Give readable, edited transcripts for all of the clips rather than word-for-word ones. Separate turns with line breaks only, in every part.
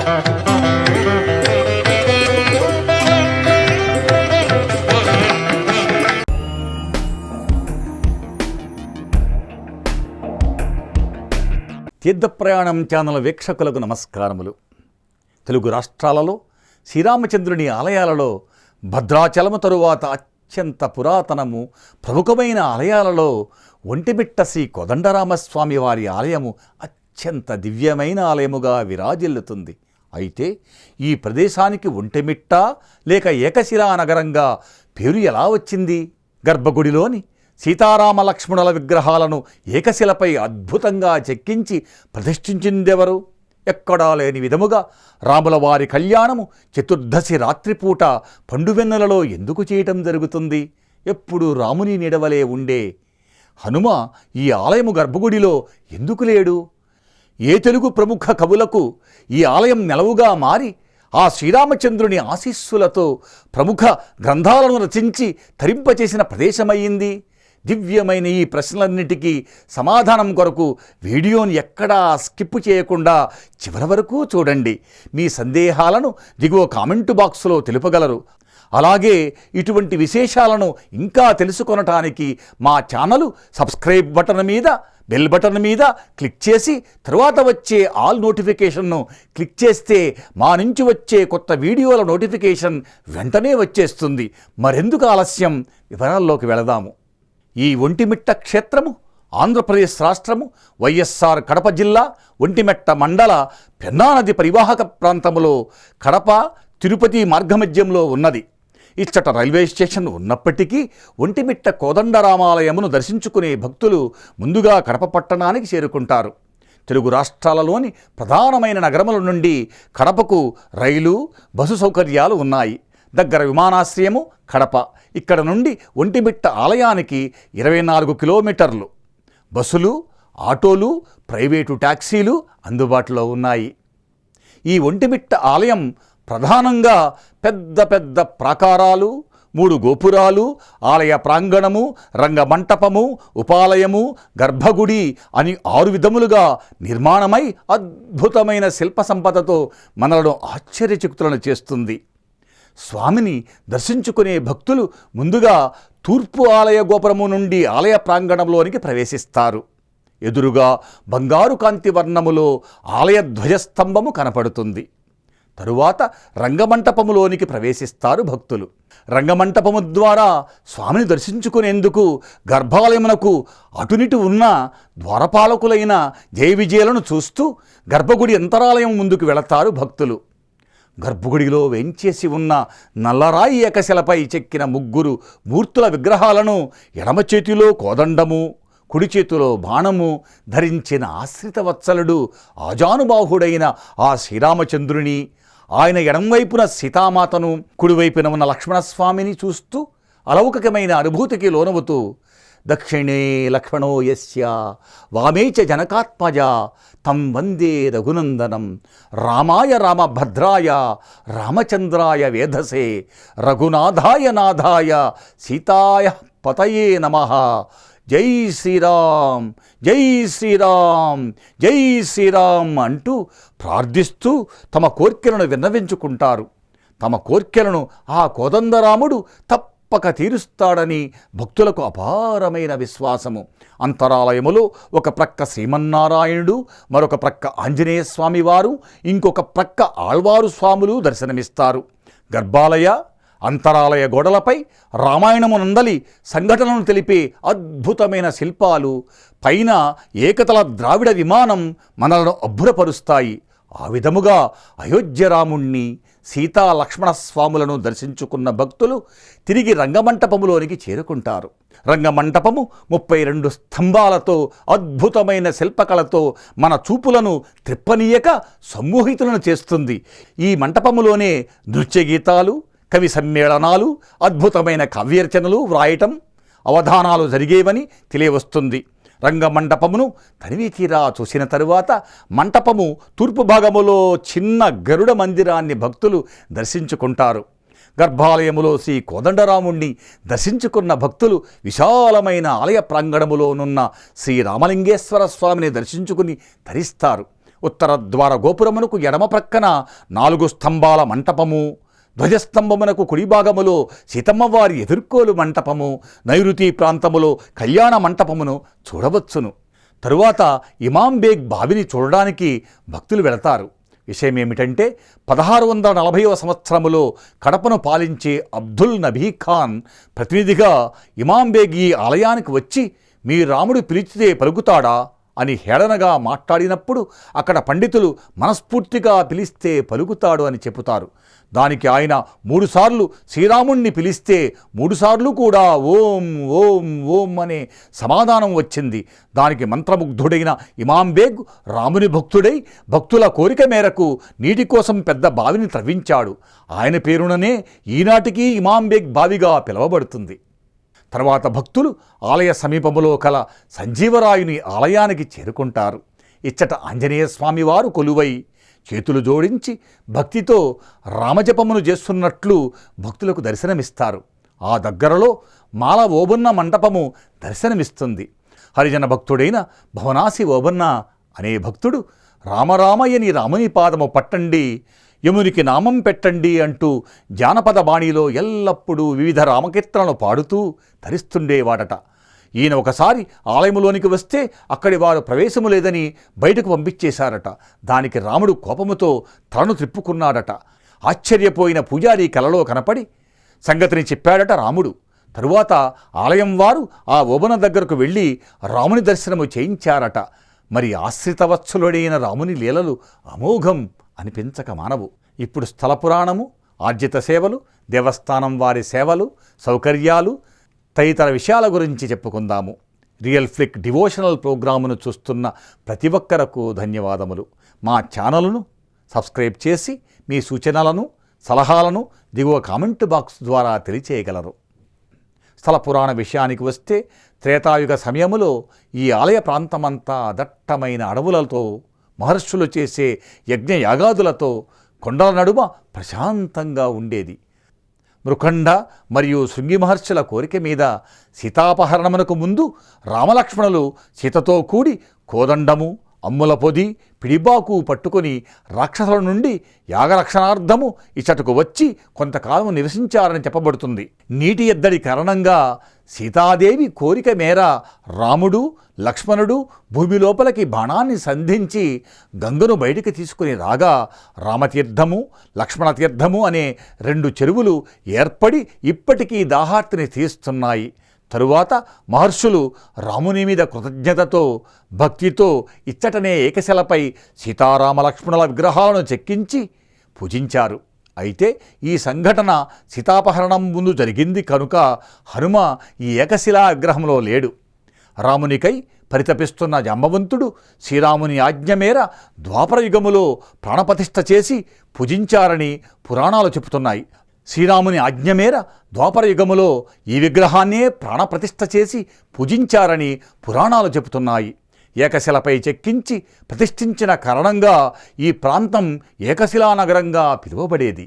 తీర్థప్రయాణం channel వీక్షకులకు నమస్కారములు. తెలుగు రాష్ట్రాలలో శ్రీరామచంద్రుని ఆలయాలలో భద్రాచలము తరువాత అత్యంత పురాతనము ప్రముఖమైన ఆలయాలలో ఒంటిమిట్ట శ్రీ కోదండరామస్వామి వారి ఆలయము అత్యంత దివ్యమైన ఆలయముగా విరాజిల్లుతుంది. అయితే ఈ ప్రదేశానికి ఒంటిమిట్ట లేక ఏకశిలా నగరంగా పేరు ఎలా వచ్చింది? గర్భగుడిలోని సీతారామ లక్ష్మణుల విగ్రహాలను ఏకశిలపై అద్భుతంగా చెక్కించి ప్రతిష్ఠించిందెవరు? ఎక్కడా లేని విధముగా రాముల వారి కళ్యాణము చతుర్దశి రాత్రిపూట పండువెన్నెలలో ఎందుకు చేయటం జరుగుతుంది? ఎప్పుడు రాముని నీడవలే ఉండే హనుమ ఈ ఆలయము గర్భగుడిలో ఎందుకు లేడు? ఏ తెలుగు ప్రముఖ కవులకు ఈ ఆలయం నెలవుగా మారి ఆ శ్రీరామచంద్రుని ఆశీస్సులతో ప్రముఖ గ్రంథాలను రచించి తరింపచేసిన ప్రదేశమయ్యింది? దివ్యమైన ఈ ప్రశ్నలన్నిటికీ సమాధానం కొరకు వీడియోని ఎక్కడా స్కిప్ చేయకుండా చివరి వరకు చూడండి. మీ సందేహాలను దిగువ కామెంటు బాక్సులో తెలుపగలరు. అలాగే ఇటువంటి విశేషాలను ఇంకా తెలుసుకొనటానికి మా ఛానల్ సబ్స్క్రైబ్ బటన్ మీద బెల్ బటన్ మీద క్లిక్ చేసి తరువాత వచ్చే ఆల్ నోటిఫికేషన్ను క్లిక్ చేస్తే మా నుంచి వచ్చే కొత్త వీడియోల నోటిఫికేషన్ వెంటనే వచ్చేస్తుంది. మరెందుకు ఆలస్యం, వివరాల్లోకి వెళదాము. ఈ ఒంటిమిట్ట క్షేత్రము ఆంధ్రప్రదేశ్ రాష్ట్రము వైఎస్ఆర్ కడప జిల్లా ఒంటిమిట్ట మండల పెన్నా నది పరివాహక ప్రాంతములో కడప తిరుపతి మార్గమధ్యంలో ఉన్నది. ఇచ్చట రైల్వే స్టేషన్ ఉన్నప్పటికీ ఒంటిమిట్ట కోదండరామాలయమును దర్శించుకునే భక్తులు ముందుగా కడప పట్టణానికి చేరుకుంటారు. తెలుగు రాష్ట్రాలలోని ప్రధానమైన నగరముల నుండి కడపకు రైలు బస్సు సౌకర్యాలు ఉన్నాయి. దగ్గర విమానాశ్రయము కడప. ఇక్కడ నుండి ఒంటిమిట్ట ఆలయానికి 24 కిలోమీటర్లు. బస్సులు, ఆటోలు, ప్రైవేటు ట్యాక్సీలు అందుబాటులో ఉన్నాయి. ఈ ఒంటిమిట్ట ఆలయం ప్రధానంగా పెద్ద పెద్ద ప్రాకారాలు, 3 గోపురాలు, ఆలయ ప్రాంగణము, రంగమంటపము, ఉపాలయము, గర్భగుడి అని 6 విధములుగా నిర్మాణమై అద్భుతమైన శిల్ప సంపదతో మనలను ఆశ్చర్యచకితులను చేస్తుంది. స్వామిని దర్శించుకునే భక్తులు ముందుగా తూర్పు ఆలయ గోపురము నుండి ఆలయ ప్రాంగణంలోనికి ప్రవేశిస్తారు. ఎదురుగా బంగారు కాంతి వర్ణములో ఆలయ ధ్వజస్తంభము కనపడుతుంది. తరువాత రంగమంటపములోనికి ప్రవేశిస్తారు భక్తులు. రంగమంటపము ద్వారా స్వామిని దర్శించుకునేందుకు గర్భాలయమునకు అటునిటు ఉన్న ద్వారపాలకులైన జయ విజయలను చూస్తూ గర్భగుడి అంతరాలయం ముందుకు వెళతారు భక్తులు. గర్భగుడిలో వేంచేసి ఉన్న నల్లరాయి ఏకశిలపై చెక్కిన 3 మూర్తుల విగ్రహాలను ఎడమ చేతిలో కోదండము, కుడి చేతిలో బాణము ధరించిన ఆశ్రిత వత్సలుడు ఆజానుబాహుడైన ఆ శ్రీరామచంద్రుని, ఆయన ఎడంవైపున సీతామాతను, కుడివైపున ఉన్న లక్ష్మణస్వామిని చూస్తూ అలౌకికమైన అనుభూతికి లోనవుతూ దక్షిణే లక్ష్మణో యస్య వామే చ జనకాత్మజ తం వందే రఘునందనం రామాయ రామభద్రాయ రామచంద్రాయ వేధసే రఘునాథాయ నాథాయ సీతాయ పతయే నమః జై శ్రీరామ్ జై శ్రీరామ్ జై శ్రీరామ్ అంటూ ప్రార్థిస్తూ తమ కోర్కెలను విన్నవించుకుంటారు. తమ కోర్కెలను ఆ కోదండరాముడు తప్పక తీరుస్తాడని భక్తులకు అపారమైన విశ్వాసము. అంతరాలయములో ఒక ప్రక్క శ్రీమన్నారాయణుడు, మరొక ప్రక్క ఆంజనేయ స్వామి వారు, ఇంకొక ప్రక్క ఆళ్వారు స్వాములు దర్శనమిస్తారు. గర్భాలయ అంతరాలయ గోడలపై రామాయణమునందలి సంఘటనను తెలిపే అద్భుతమైన శిల్పాలు, పైన ఏకతల ద్రావిడ విమానం మనలను అబ్బురపరుస్తాయి. ఆ విధముగా అయోధ్య రాముణ్ణి, సీతా లక్ష్మణ స్వాములను దర్శించుకున్న భక్తులు తిరిగి రంగమంటపములోనికి చేరుకుంటారు. రంగమంటపము 32 స్తంభాలతో అద్భుతమైన శిల్పకళతో మన చూపులను త్రిప్పనీయక సమ్మోహితులను చేస్తుంది. ఈ మంటపములోనే నృత్య గీతాలు, కవి సమ్మేళనాలు, అద్భుతమైన కావ్యరచనలు వ్రాయటం, అవధానాలు జరిగేవని తెలియవస్తుంది. రంగమంటపమును తనివితీరా చూసిన తరువాత మంటపము తూర్పు భాగములో చిన్న గరుడ మందిరాన్ని భక్తులు దర్శించుకుంటారు. గర్భాలయములో శ్రీ కోదండరాముణ్ణి దర్శించుకున్న భక్తులు విశాలమైన ఆలయ ప్రాంగణములోనున్న శ్రీ రామలింగేశ్వర స్వామిని దర్శించుకుని తరిస్తారు. ఉత్తర ద్వార గోపురమునకు ఎడమ ప్రక్కన 4 స్తంభాల మంటపము, ధ్వజస్తంభమునకు కుడి భాగములో సీతమ్మవారి ఎదుర్కోలు మంటపము, నైరుతి ప్రాంతములో కళ్యాణ మంటపమును చూడవచ్చును. తరువాత ఇమాంబేగ్ బావిని చూడడానికి భక్తులు వెళతారు. విషయమేమిటంటే 1640వ సంవత్సరములో కడపను పాలించే అబ్దుల్ నబీ ఖాన్ ప్రతినిధిగా ఇమాంబేగ్ ఈ ఆలయానికి వచ్చి, మీ రాముడు పిలిచితే పలుకుతాడా అని హేళనగా మాట్లాడినప్పుడు అక్కడ పండితులు మనస్ఫూర్తిగా పిలిస్తే పలుకుతాడు అని చెబుతారు. దానికి ఆయన 3 సార్లు శ్రీరాముణ్ణి పిలిస్తే 3 సార్లు కూడా ఓం ఓం ఓం అనే సమాధానం వచ్చింది. దానికి మంత్రముగ్ధుడైన ఇమాంబేగ్ రాముని భక్తుడై భక్తుల కోరిక మేరకు నీటి కోసం పెద్ద బావిని త్రవ్వించాడు. ఆయన పేరుననే ఈనాటికి ఇమాంబేగ్ బావిగా పిలువబడుతుంది. తర్వాత భక్తులు ఆలయ సమీపములో కల సంజీవరాయుని ఆలయానికి చేరుకుంటారు. ఇచ్చట ఆంజనేయ స్వామివారు కొలువై చేతులు జోడించి భక్తితో రామజపమును చేస్తున్నట్లు భక్తులకు దర్శనమిస్తారు. ఆ దగ్గరలో మాల ఓబన్న మంటపము దర్శనమిస్తుంది. హరిజన భక్తుడైన భవనాసి ఓబన్న అనే భక్తుడు రామరామయ్యని రాముని పాదము పట్టండి, యమునికి నామం పెట్టండి అంటూ జానపద బాణీలో ఎల్లప్పుడూ వివిధ రామకీర్తనలు పాడుతూ ధరిస్తుండేవాడట. ఈయన ఒకసారి ఆలయములోనికి వస్తే అక్కడి వారు ప్రవేశము లేదని బయటకు పంపించేశారట. దానికి రాముడు కోపముతో తలను త్రిప్పుకున్నాడట. ఆశ్చర్యపోయిన పూజారి కలలో కనపడి సంగతిని చెప్పాడట రాముడు. తరువాత ఆలయం వారు ఆ ఓబన దగ్గరకు వెళ్ళి రాముని దర్శనము చేయించారట. మరి ఆశ్రితవత్సలుడైన రాముని లీలలు అమోఘం అనిపించక మానవు. ఇప్పుడు స్థల పురాణము, ఆర్జిత సేవలు, దేవస్థానం వారి సేవలు, సౌకర్యాలు తదితర విషయాల గురించి చెప్పుకుందాము. రియల్ ఫ్లిక్ డివోషనల్ ప్రోగ్రామును చూస్తున్న ప్రతి ఒక్కరకు ధన్యవాదములు. మా ఛానలును సబ్స్క్రైబ్ చేసి మీ సూచనలను సలహాలను దిగువ కామెంట్ బాక్స్ ద్వారా తెలియచేయగలరు. స్థల పురాణ విషయానికి వస్తే త్రేతాయుగ సమయములో ఈ ఆలయ ప్రాంతమంతా దట్టమైన అడవులతో, మహర్షులు చేసే యజ్ఞయాగాదులతో కొండల నడుమ ప్రశాంతంగా ఉండేది. మృఖండ మరియు శృంగి మహర్షుల కోరిక మీద సీతాపహరణమునకు ముందు రామలక్ష్మణులు సీతతో కూడి కోదండము, అమ్ముల పొది, పిడిబాకు పట్టుకొని రాక్షసుల నుండి యాగరక్షణార్థము ఇచ్చటకు వచ్చి కొంతకాలం నివసించారని చెప్పబడుతుంది. నీటి ఎద్దడి కారణంగా సీతాదేవి కోరిక మేర రాముడు, లక్ష్మణుడు భూమి లోపలికి బాణాన్ని సంధించి గంగను బయటికి తీసుకుని రాగా రామతీర్థము, లక్ష్మణతీర్థము అనే 2 చెరువులు ఏర్పడి ఇప్పటికీ దాహార్తిని తీస్తున్నాయి. తరువాత మహర్షులు రాముని మీద కృతజ్ఞతతో భక్తితో ఇచ్చటనే ఏకశిలపై సీతారామ లక్ష్మణుల విగ్రహాలను చెక్కించి పూజించారు. అయితే ఈ సంఘటన సీతాపహరణం ముందు జరిగింది కనుక హనుమ ఈ ఏకశిలా విగ్రహంలో లేడు. రామునికై పరితపిస్తున్న జాంబవంతుడు శ్రీరాముని ఆజ్ఞ మేర ద్వాపరయుగములో ప్రాణప్రతిష్ఠ చేసి పూజించారని పురాణాలు చెబుతున్నాయి. శ్రీరాముని ఆజ్ఞ మేర ద్వాపరయుగములో ఈ విగ్రహాన్నే ప్రాణప్రతిష్ఠ చేసి పూజించారని పురాణాలు చెబుతున్నాయి. ఏకశిలపై చెక్కించి ప్రతిష్ఠించిన కారణంగా ఈ ప్రాంతం ఏకశిలా నగరంగా పిలువబడేది.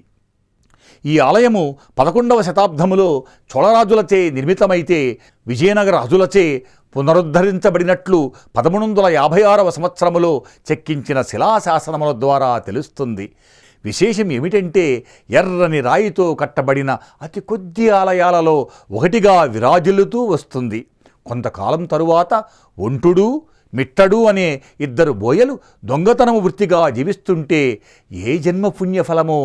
ఈ ఆలయము 11వ శతాబ్దములో చోళరాజులచే నిర్మితమైతే విజయనగర రాజులచే పునరుద్ధరించబడినట్లు 1356వ సంవత్సరములో చెక్కించిన శిలాశాసనముల ద్వారా తెలుస్తుంది. విశేషం ఏమిటంటే ఎర్రని రాయితో కట్టబడిన అతి కొద్ది ఆలయాలలో ఒకటిగా విరాజిల్లుతూ వస్తుంది. కొంతకాలం తరువాత ఒంటుడు, మిట్టడు అనే 2 బోయలు దొంగతనము వృత్తిగా జీవిస్తుంటే ఏ జన్మ పుణ్యఫలమో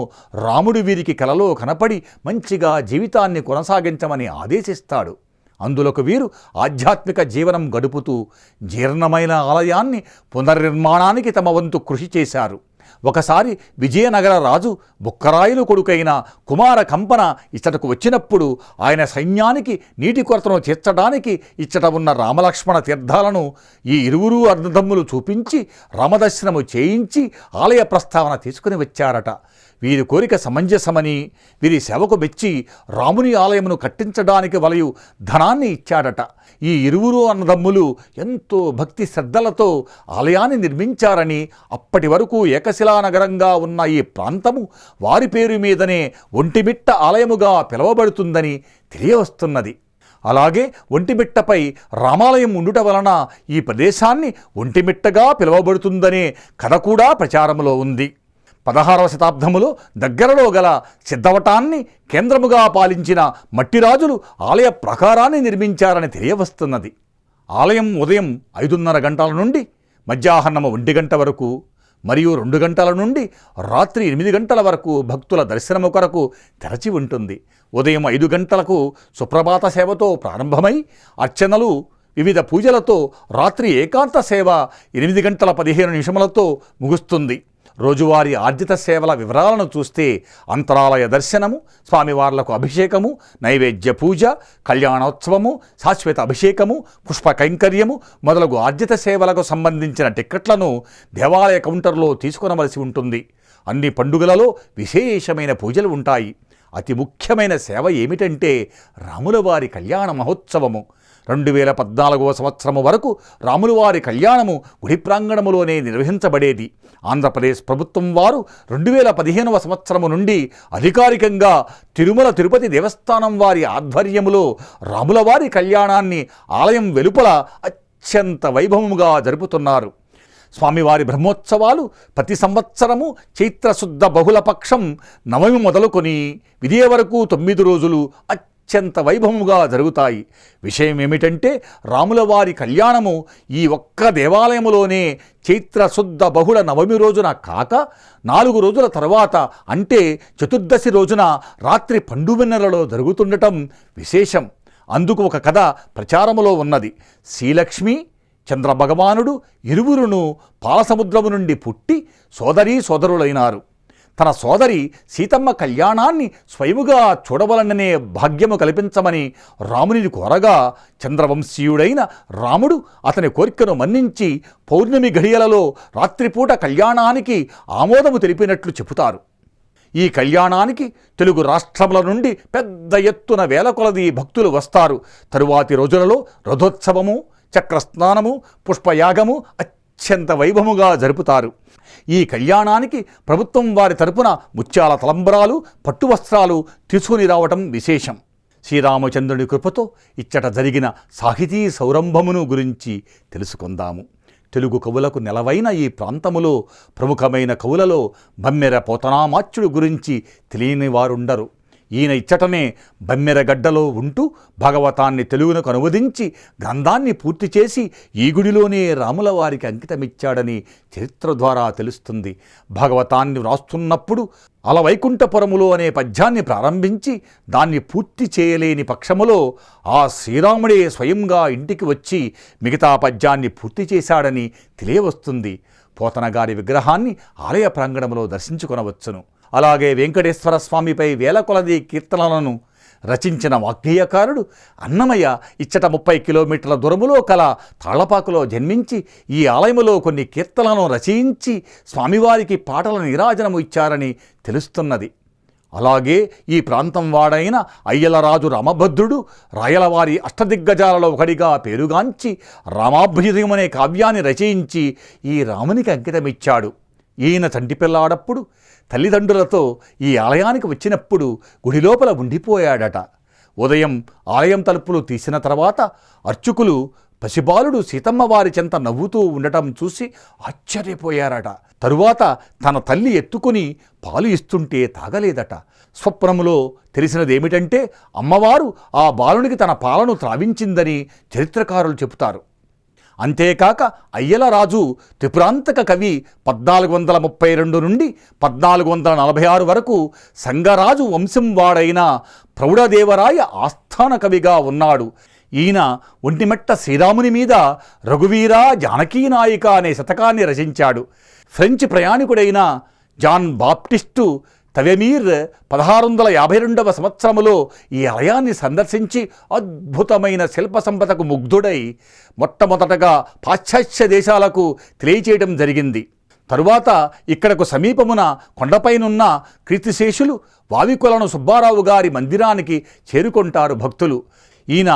రాముడు వీరికి కలలో కనపడి మంచిగా జీవితాన్ని కొనసాగించమని ఆదేశిస్తాడు. అందులోకి వీరు ఆధ్యాత్మిక జీవనం గడుపుతూ జీర్ణమైన ఆలయాన్ని పునర్నిర్మాణానికి తమ వంతు కృషి చేశారు. ఒకసారి విజయనగర రాజు బుక్కరాయులు కొడుకైన కుమార కంపన ఇచ్చటకు వచ్చినప్పుడు ఆయన సైన్యానికి నీటి కొరతను తీర్చడానికి ఇచ్చట ఉన్న రామలక్ష్మణ తీర్థాలను ఈ 2 అన్నదమ్ములు చూపించి రామదర్శనము చేయించి ఆలయ ప్రస్తావన తీసుకుని వచ్చారట. వీరి కోరిక సమంజసమని వీరి సేవకు మెచ్చి రాముని ఆలయమును కట్టించడానికి వలయు ధనాన్ని ఇచ్చాడట. ఈ 2 అన్నదమ్ములు ఎంతో భక్తి శ్రద్ధలతో ఆలయాన్ని నిర్మించారని, అప్పటి వరకు ఏకశిలా నగరంగా ఉన్న ఈ ప్రాంతము వారి పేరు మీదనే ఒంటిమిట్ట ఆలయముగా పిలువబడుతుందని తెలియవస్తున్నది. అలాగే ఒంటిమిట్టపై రామాలయం ఉండుట వలన ఈ ప్రదేశాన్ని ఒంటిమిట్టగా పిలువబడుతుందనే కథ కూడా ప్రచారంలో ఉంది. 16వ శతాబ్దములో దగ్గరలో గల సిద్ధవటాన్ని కేంద్రముగా పాలించిన మట్టిరాజులు ఆలయ ప్రాకారాన్ని నిర్మించారని తెలియవస్తున్నది. ఆలయం ఉదయం 5:30 గంటల నుండి మధ్యాహ్నం 1 గంట వరకు మరియు 2 గంటల నుండి రాత్రి 8 గంటల వరకు భక్తుల దర్శనము కొరకు తెరచి ఉంటుంది. ఉదయం 5 గంటలకు సుప్రభాత సేవతో ప్రారంభమై అర్చనలు వివిధ పూజలతో రాత్రి ఏకాంత సేవ 8:15 ముగుస్తుంది. రోజువారీ ఆర్జిత సేవల వివరాలను చూస్తే అంతరాలయ దర్శనము, స్వామివార్లకు అభిషేకము, నైవేద్య పూజ, కళ్యాణోత్సవము, శాశ్వత అభిషేకము, పుష్ప కైంకర్యము మొదలగు ఆర్జిత సేవలకు సంబంధించిన టిక్కెట్లను దేవాలయ కౌంటర్లో తీసుకొనవలసి ఉంటుంది. అన్ని పండుగలలో విశేషమైన పూజలు ఉంటాయి. అతి ముఖ్యమైన సేవ ఏమిటంటే రాములవారి కళ్యాణ మహోత్సవము. 2014వ సంవత్సరము వరకు రాములవారి కళ్యాణము గుడి ప్రాంగణములోనే నిర్వహించబడేది. ఆంధ్రప్రదేశ్ ప్రభుత్వం వారు 2015వ సంవత్సరము నుండి అధికారికంగా తిరుమల తిరుపతి దేవస్థానం వారి ఆధ్వర్యములో రాములవారి కళ్యాణాన్ని ఆలయం వెలుపల అత్యంత వైభవముగా జరుపుతున్నారు. స్వామివారి బ్రహ్మోత్సవాలు ప్రతి సంవత్సరము చైత్రశుద్ధ బహుళపక్షం నవమి మొదలుకొని విదే వరకు 9 రోజులు అత్యంత వైభవముగా జరుగుతాయి. విషయం ఏమిటంటే రాములవారి కళ్యాణము ఈ ఒక్క దేవాలయములోనే చైత్రశుద్ధ బహుళ నవమి రోజున కాక 4 రోజుల తర్వాత అంటే చతుర్దశి రోజున రాత్రి పండువెన్నెలలో జరుగుతుండటం విశేషం. అందుకు ఒక కథ ప్రచారములో ఉన్నది. శ్రీలక్ష్మి చంద్రభగవానుడు ఇరువురును పాలసముద్రము నుండి పుట్టి సోదరులైనారు. తన సోదరి సీతమ్మ కళ్యాణాన్ని స్వయముగా చూడవలననే భాగ్యము కల్పించమని రామునిని కోరగా చంద్రవంశీయుడైన రాముడు అతని కోరికను మన్నించి పౌర్ణమి ఘడియలలో రాత్రిపూట కళ్యాణానికి ఆమోదము తెలిపినట్లు చెబుతారు. ఈ కళ్యాణానికి తెలుగు రాష్ట్రముల నుండి పెద్ద ఎత్తున వేల కొలది భక్తులు వస్తారు. తరువాతి రోజులలో రథోత్సవము, చక్రస్నానము, పుష్పయాగము అత్యంత వైభవముగా జరుపుతారు. ఈ కళ్యాణానికి ప్రభుత్వం వారి తరపున ముత్యాల తలంబరాలు, పట్టు వస్త్రాలు తీసుకుని రావటం విశేషం. శ్రీరామచంద్రుని కృపతో ఇచ్చట జరిగిన సాహితీ సౌరంభమును గురించి తెలుసుకుందాము. తెలుగు కవులకు నెలవైన ఈ ప్రాంతములో ప్రముఖమైన కవులలో బమ్మెర పోతనామాచ్యుడు గురించి తెలియని వారుండరు. ఈయన ఇచ్చటనే బమ్మెరగడ్డలో ఉంటూ భాగవతాన్ని తెలుగునకు అనువదించి గ్రంథాన్ని పూర్తి చేసి ఈ గుడిలోనే రాములవారికి అంకితమిచ్చాడని చరిత్ర ద్వారా తెలుస్తుంది. భాగవతాన్ని వ్రాస్తున్నప్పుడు అలవైకుంఠపురములో అనే పద్యాన్ని ప్రారంభించి దాన్ని పూర్తి చేయలేని పక్షములో ఆ శ్రీరాముడే స్వయంగా ఇంటికి వచ్చి మిగతా పద్యాన్ని పూర్తి చేశాడని తెలియవస్తుంది. పోతనగారి విగ్రహాన్ని ఆలయ ప్రాంగణంలో దర్శించుకొనవచ్చును. అలాగే వెంకటేశ్వర స్వామిపై వేల కొలది కీర్తనలను రచించిన వాగ్గేయకారుడు అన్నమయ్య ఇచ్చట 30 కిలోమీటర్ల దూరములో కల తాళ్లపాకులో జన్మించి ఈ ఆలయములో కొన్ని కీర్తనలను రచించి స్వామివారికి పాటల నీరాజనము ఇచ్చారని తెలుస్తున్నది. అలాగే ఈ ప్రాంతం వాడైన అయ్యలరాజు రామభద్రుడు రాయలవారి అష్టదిగ్గజాలలో ఒకడిగా పేరుగాంచి రామాభ్యుదయం అనే కావ్యాన్ని రచయించి ఈ రామునికి అంకితమిచ్చాడు. ఈయన చంటిపిల్లాడప్పుడు తల్లిదండ్రులతో ఈ ఆలయానికి వచ్చినప్పుడు గుడి లోపల ఉండిపోయాడట. ఉదయం ఆలయం తలుపులు తీసిన తర్వాత అర్చకులు పసిబాలుడు సీతమ్మ వారి చెంత నవ్వుతూ ఉండటం చూసి ఆశ్చర్యపోయారట. తరువాత తన తల్లి ఎత్తుకుని పాలు ఇస్తుంటే తాగలేదట. స్వప్నములో తెలిసినదేమిటంటే అమ్మవారు ఆ బాలునికి తన పాలను త్రావించిందని చరిత్రకారులు చెబుతారు. అంతేకాక అయ్యలరాజు త్రిపురాంతక కవి 1432 నుండి 1446 వరకు సంగరాజు వంశం వాడైన ప్రౌఢదేవరాయ ఆస్థాన కవిగా ఉన్నాడు. ఈయన ఒంటిమెట్ట శ్రీరాముని మీద రఘువీర జానకీనాయిక అనే శతకాన్ని రచించాడు. ఫ్రెంచ్ ప్రయాణికుడైన జాన్ బాప్టిస్టు తవెమీర్ 1652వ సంవత్సరములో ఈ ఆలయాన్ని సందర్శించి అద్భుతమైన శిల్ప సంపదకు ముగ్ధుడై మొట్టమొదటగా పాశ్చాత్య దేశాలకు తెలియచేయడం జరిగింది. తరువాత ఇక్కడకు సమీపమున కొండపైనున్న కీర్తిశేషులు వావికొలను సుబ్బారావు గారి మందిరానికి చేరుకుంటారు భక్తులు. ఈయన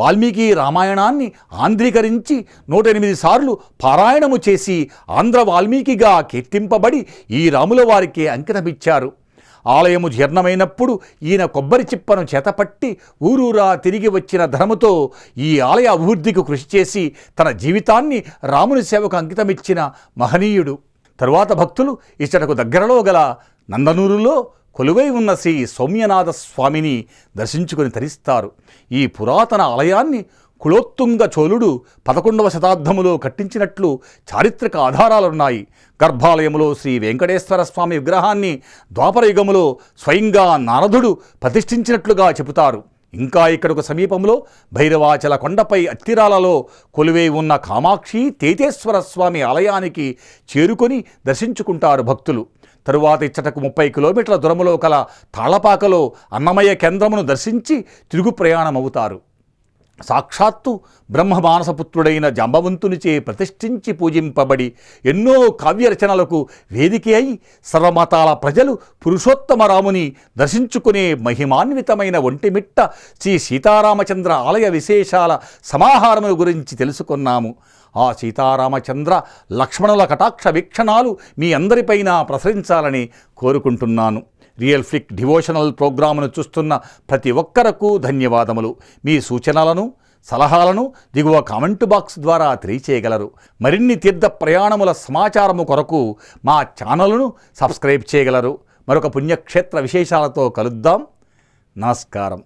వాల్మీకి రామాయణాన్ని ఆంధ్రీకరించి 108 సార్లు పారాయణము చేసి ఆంధ్ర వాల్మీకిగా కీర్తింపబడి ఈ రాముల వారికి అంకితమిచ్చారు. ఆలయము జీర్ణమైనప్పుడు ఈయన కొబ్బరి చిప్పను చేతపట్టి ఊరూరా తిరిగి వచ్చిన ధనముతో ఈ ఆలయ అభివృద్ధికి కృషి చేసి తన జీవితాన్ని రాముని సేవకు అంకితమిచ్చిన మహనీయుడు. తరువాత భక్తులు ఇచ్చటకు దగ్గరలో గల నందనూరులో కొలువై ఉన్న శ్రీ సౌమ్యనాథ స్వామిని దర్శించుకొని తరిస్తారు. ఈ పురాతన ఆలయాన్ని కులోత్తుంగ చోళుడు 11వ శతాబ్దములో కట్టించినట్లు చారిత్రక ఆధారాలున్నాయి. గర్భాలయములో శ్రీ వెంకటేశ్వర స్వామి విగ్రహాన్ని ద్వాపరయుగములో స్వయంగా నారదుడు ప్రతిష్ఠించినట్లుగా చెబుతారు. ఇంకా ఇక్కడకు సమీపంలో భైరవాచల కొండపై అత్తిరాలలో కొలువై ఉన్న కామాక్షి తేతేశ్వర స్వామి ఆలయానికి చేరుకొని దర్శించుకుంటారు భక్తులు. తరువాత ఇచ్చటకు 30 కిలోమీటర్ల దూరములో కల తాళపాకలో అన్నమయ్య కేంద్రమును దర్శించి తిరుగు ప్రయాణమవుతారు. సాక్షాత్తు బ్రహ్మమానసపుత్రుడైన జాంబవంతునిచే ప్రతిష్ఠించి పూజింపబడి ఎన్నో కావ్యరచనలకు వేదిక అయి సర్వమతాల ప్రజలు పురుషోత్తమరాముని దర్శించుకునే మహిమాన్వితమైన ఒంటిమిట్ట శ్రీ సీతారామచంద్ర ఆలయ విశేషాల సమాహారముల గురించి తెలుసుకున్నాము. ఆ సీతారామచంద్ర లక్ష్మణుల కటాక్ష వీక్షణాలు మీ అందరిపైన ప్రసరించాలని కోరుకుంటున్నాను. రియల్ ఫ్లిక్ డివోషనల్ ప్రోగ్రామును చూస్తున్న ప్రతి ఒక్కరకు ధన్యవాదములు. మీ సూచనలను సలహాలను దిగువ కామెంటు బాక్స్ ద్వారా తెలియచేయగలరు. మరిన్ని తీర్థ ప్రయాణముల సమాచారము కొరకు మా ఛానల్ను సబ్స్క్రైబ్ చేయగలరు. మరొక పుణ్యక్షేత్ర విశేషాలతో కలుద్దాం. నమస్కారం.